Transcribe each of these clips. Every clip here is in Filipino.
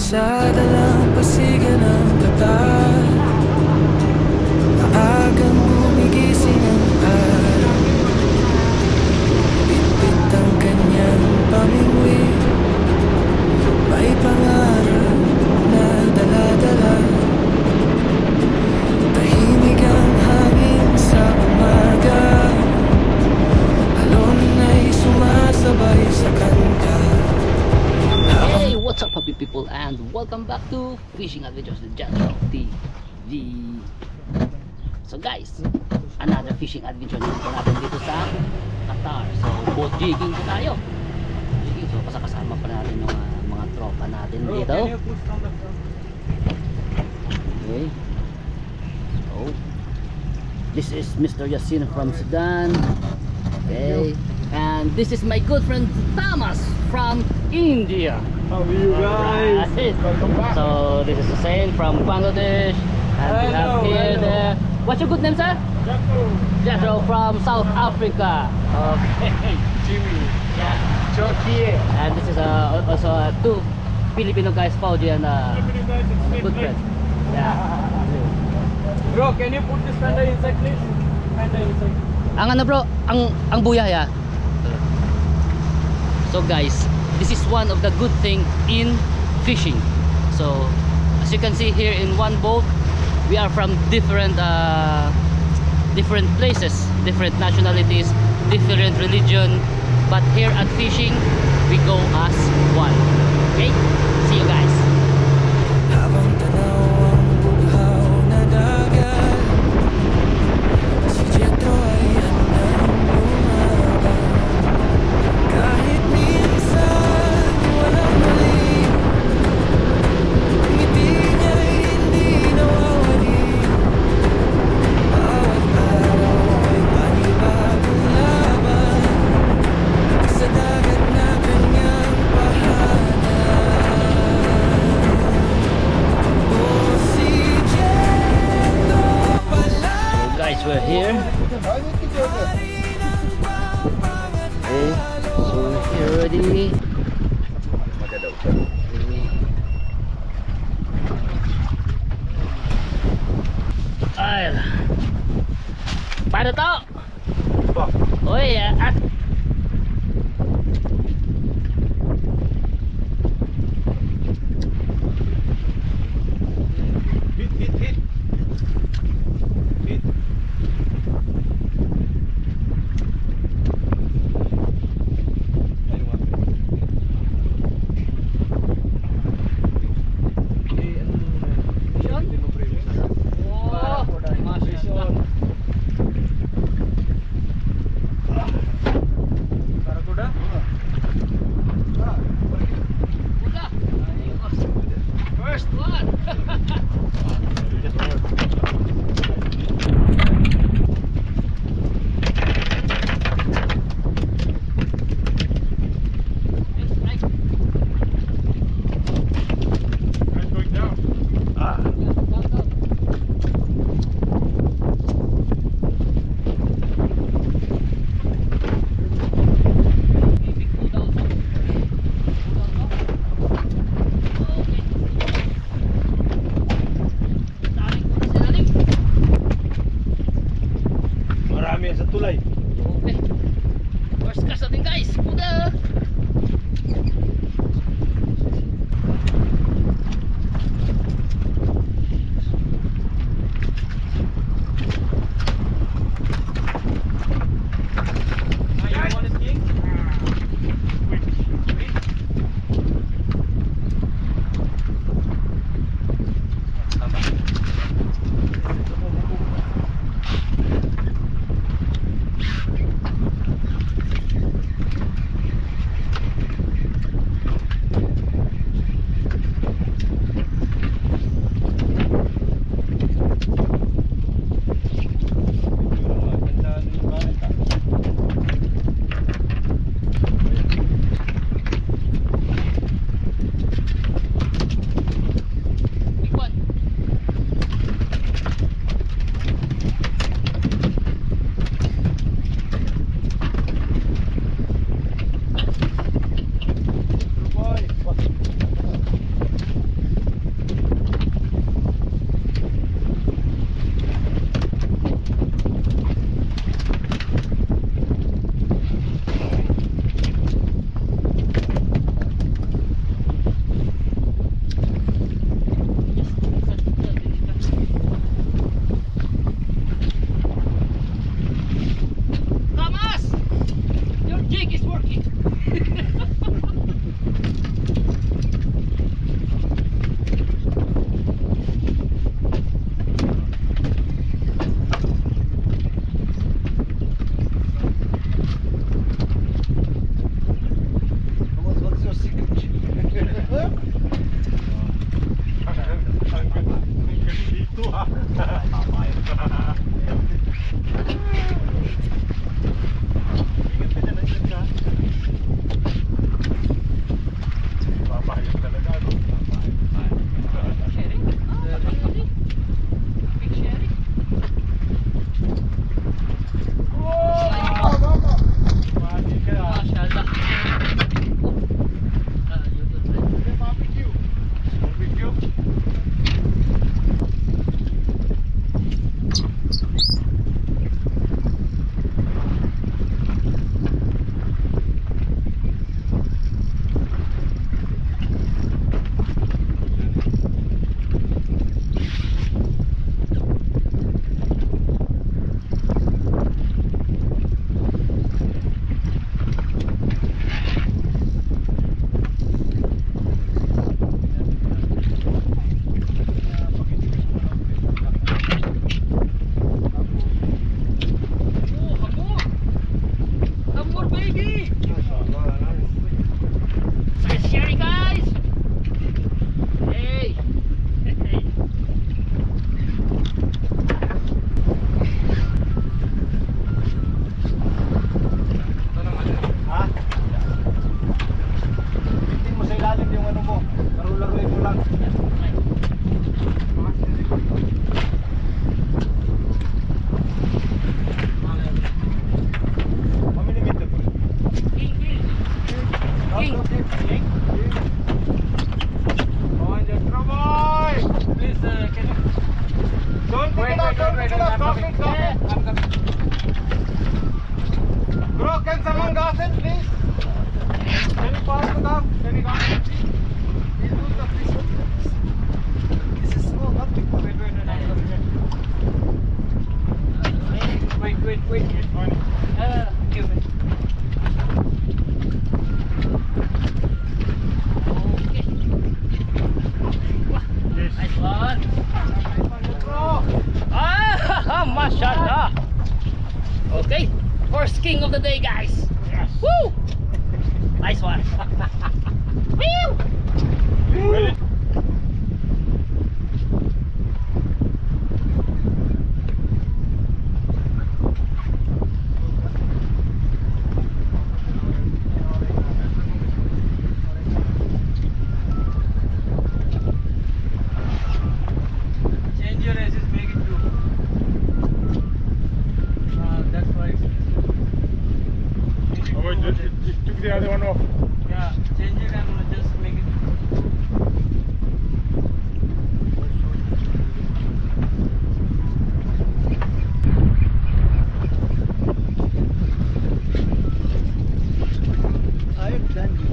Sa dalampasigan ng katawan, maagang gumigising ang araw. Bitbit ang kanyang pamingwi, may pangarap na dala-dala. Tahimik ang hangin sa umaga, alon ay sumasabay sa kanta. Hey, what's up happy people and welcome back to Fishing Adventures with Jethro TV. So guys, another fishing adventure naman po natin dito sa Qatar. So boat jigging po tayo. So kasama pa natin yung mga tropa natin dito. Okay. So this is Mr. Yasin from Sudan. Okay. And this is my good friend Thomas from India. How are you guys? Right. Welcome back. So this is Hussein from Bangladesh. And we have here the, what's your good name, sir? Jethro from South Africa. Okay. Jimmy. Yeah. Turkey. And this is also two Filipino guys, Fauji and good friend. Yeah. Bro, can you put this fender inside, please? Fender inside. Ang ano bro, ang buyaya. So guys, this is one of the good thing in fishing. So as you can see here in one boat, we are from different places, different nationalities, different religion, but here at fishing we go as one. Okay, see you guys. Habang tanaw ang bughaw na dagat, si Jethro ay handang lumaban. Kahit minsan walang mali, ngiti niya'y hindi nawawali. Bawat araw ay panibagong laban, sa dagat na kanyang pahanan. So guys, we're here. Okay, so we're here already. Ay, paano to? Uy, at Hit, hit, hit. Hit. oh, mashallah. lang. How many meters? King, king. King. Come on, Jethro boy! Please, can you... Don't pick it up, don't pick it up, drop it, drop it. I'm coming. Bro, can someone gas it, please? Can you pass the gas? Can you gas it, please? Please do the please. This is so nothing. Wait, I'm coming. Wait. Give me. Okay. Nice one. Ah, mashallah. Okay, first king of the day, guys. Yes. Woo! Nice one. Woo! Well, change your edges, make it two. That's why. Oh, wait, it took the other one off. Yeah, change it and just make it. Ay, thank you.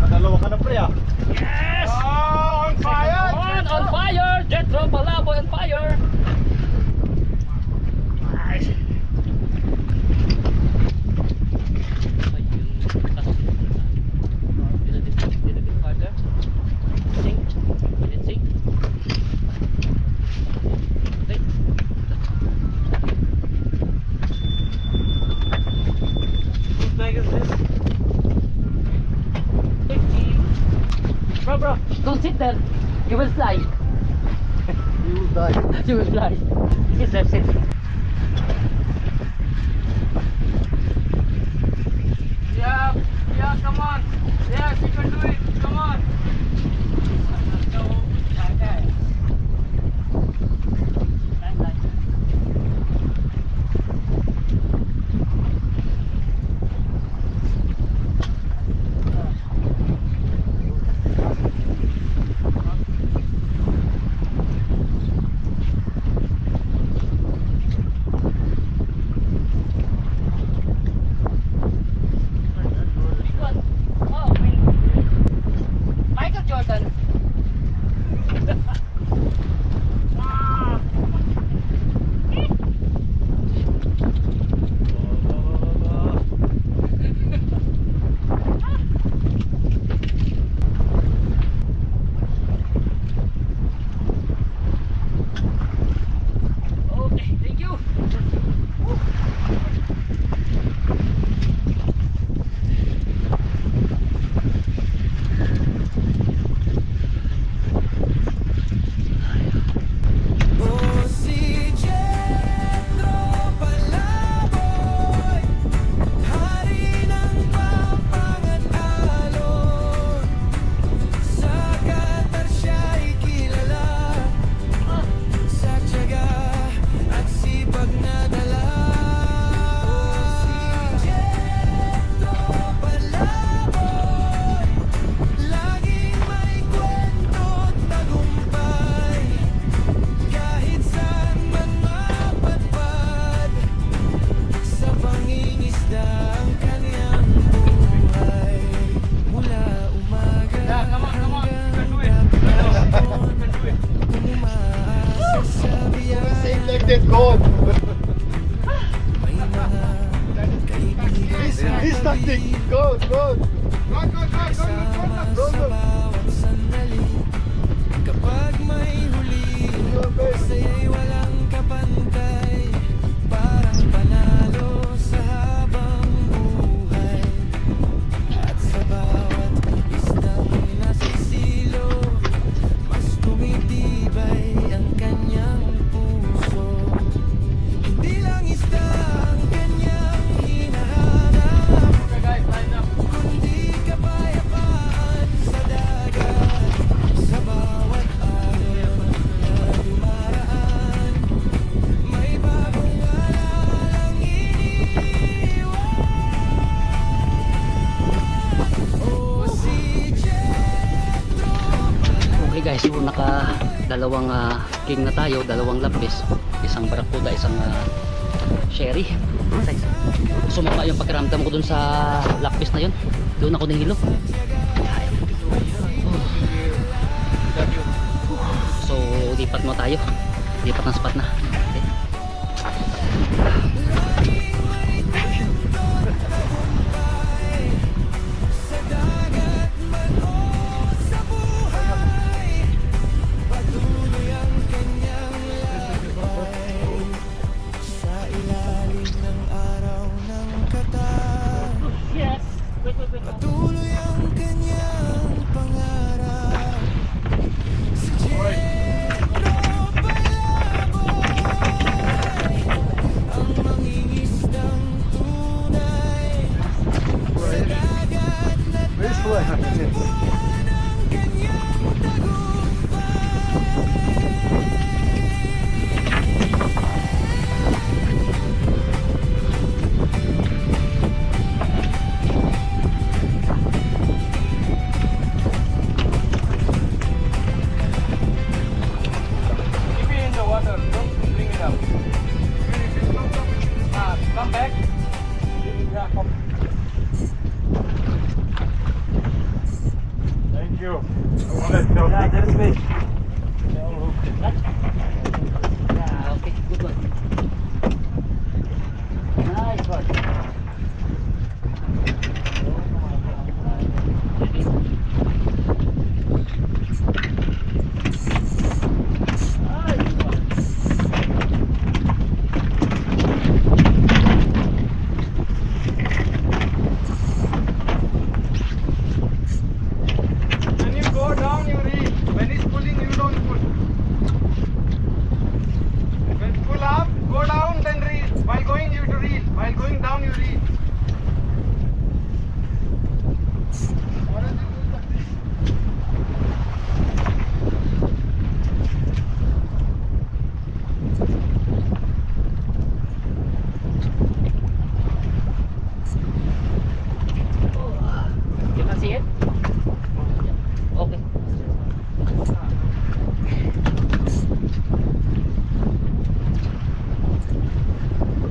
Nakadalawa ka na pre ah. Yes. Oh, on fire! On fire. Jethro Palaboy on fire. Nice. Little bit farther. Sink. Let's sink. Okay. Whose bag is this? Bro, don't sit there. You will fly. You will die. You will fly. Sit there, sit. Yeah, yeah, come on. Yes, you can do it. Come on. Michael Jordan. Okay, thank you. Oh, si Jethro Palaboy, hari ng pampang at alon. Sa Qatar siya'y kilala, sa tiyaga at sipag na dala. Si Jethro Palaboy, laging may kwento't tagumpay. Kahit saan man mapadpad, sa pangingisda ang kanyang buhay. Mula umaga Yeah, come on, come on. You can do it. hanggang You can do it. kung umaasa sa biyaya. Same like that God. May mga kaibigan This tactic. Go, go. kasama sa bawat sandali. Kapag may huli So naka dalawang king na tayo, dalawang lapis, isang barakuda, isang sherry. Sumama yung pakiramdam ko dun sa lapis na yun. Doon ako nahilo. So lipat mo tayo. Lipat ng spot na. Okay. Sa ilalim ng araw ng katawan, patuloy ang kanyang pangarap. Si Jethro Palabay, ang mangingisdang tunay. Sa dagat na Where's Floyd? ng kanyang Keep it in the water. Don't bring it up. Come back. Yeah, come. Thank you. Yeah, there's fish. Yeah, okay, good one. Nice one. When you go down, you reel. When he's pulling, you don't pull. When pull up, go down, then reel. While going, you have to reel. While going down, you reel. What is it? You can see it? Okay.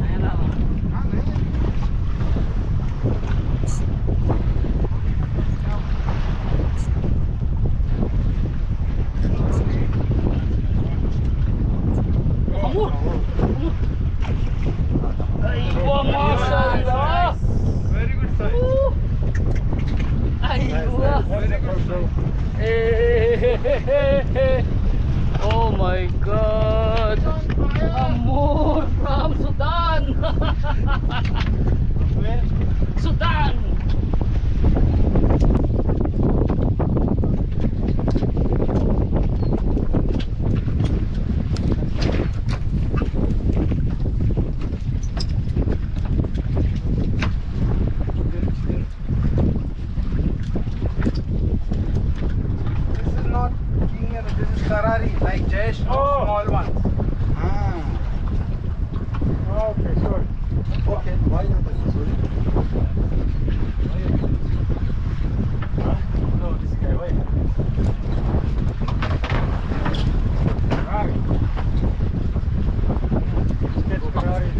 Ayan lang. Ah, nahin. Amor! Ay, wow, mashallah! Very good size. Ay, wow! Very good size. Oh my God! Amor from Sudan! Sudan! This is not king, this is Karari, like Jesh, small ones. Ah. Okay, sorry. Okay, why not? Sorry. No, this guy, wait. Karari. Sketch Karari.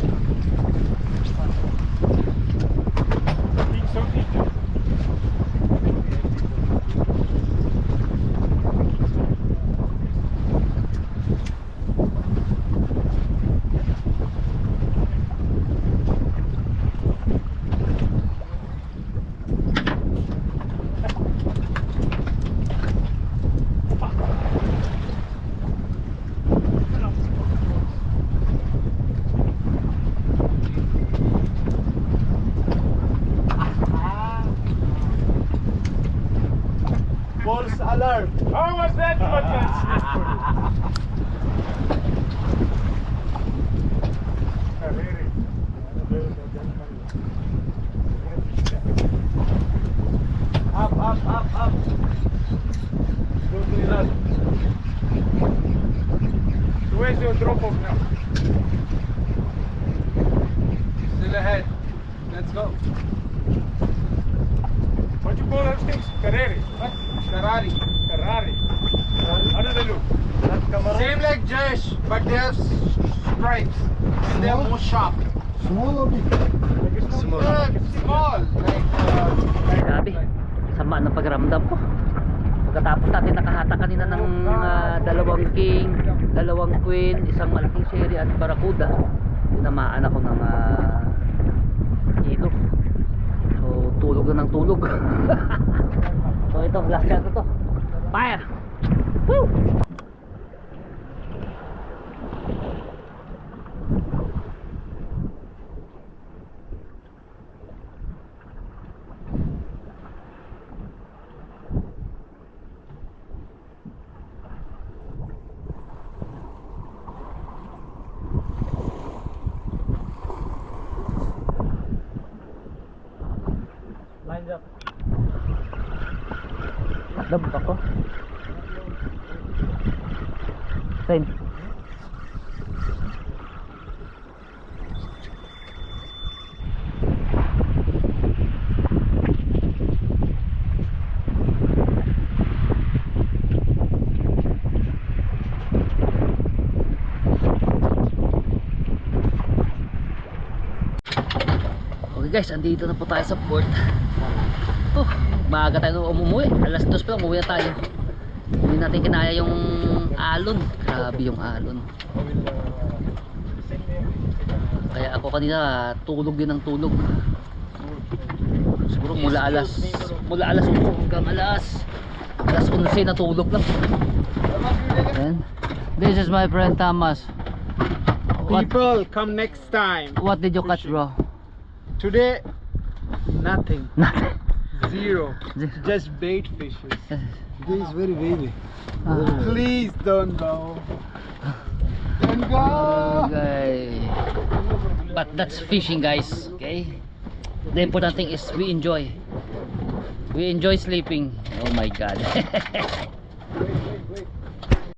Big, so big. False alarm. How was that? Up, up, up, up. Go to the left. So where's your drop off now? Still ahead. Let's go. What you call those things? Karari. What? Karari. Karari. Karari. Same like Jesh, but they have stripes and they are more sharp. Small or big? Small. Small. Like Grabe, sama ng pagramdam ko. Pagkatapos natin nakahata kanina ng dalawang king, dalawang queen, isang malaking sherry at barracuda, tinamaan ako ng ilo. So tulog na ng tulog. So ito, last shot na to. Fire! Woo! Dabak ako. Saan? Okay guys, andito na po tayo sa port. Oh, maaga tayo umuwi. Alas 2 pa lang, umuwi na tayo. Hindi natin kinaya yung alon. Grabe yung alon. Kaya ako kanina tulog din ng tulog. Siguro mula alas 8 hanggang alas 11 na tulog lang. And this is my friend Thomas. people, come next time. What did you catch, bro? Today, nothing. Nothing. Zero. Just bait fishes. This is very wavy. Please don't go. Don't go. Okay. But that's fishing, guys. Okay. The important thing is we enjoy. We enjoy sleeping. Oh my God.